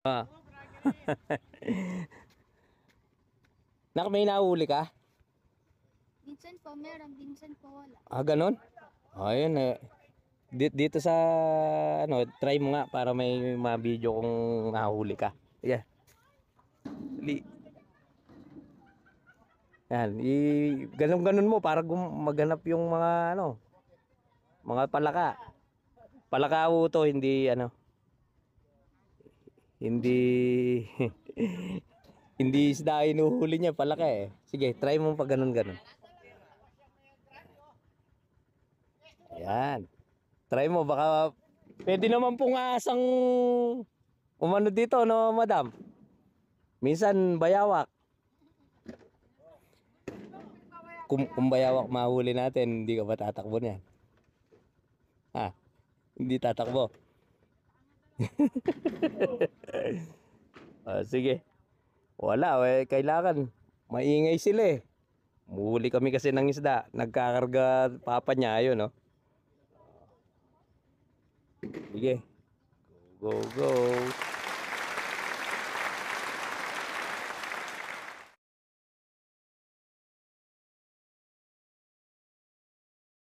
Ah. Nak, may nahuli ka? Minsan po meron, minsan po wala. Ah, ganun? Ayun eh. Dito sa ano, try mo nga para may ma-video kung nahuli ka. Sige. Dali. Yan, ganun-ganun mo para maganap yung mga ano, mga palaka. Palaka to, hindi ano, hindi hindi isda inuhuli niya, palaka eh. Sige, try mo pa ganun-ganun. Ayan. Try mo, baka pwede naman pong asang umano dito, no, madam? Minsan bayawak. Kung bayawak mahuli natin, hindi ka ba tatakbo niyan? Ha? Hindi tatakbo. Ah, sige. Wala, eh, kailangan. Maingay sila eh. Muli kami kasi ng isda. Nagkakarga papa niya, ayun, no? Sige. Go, go, go.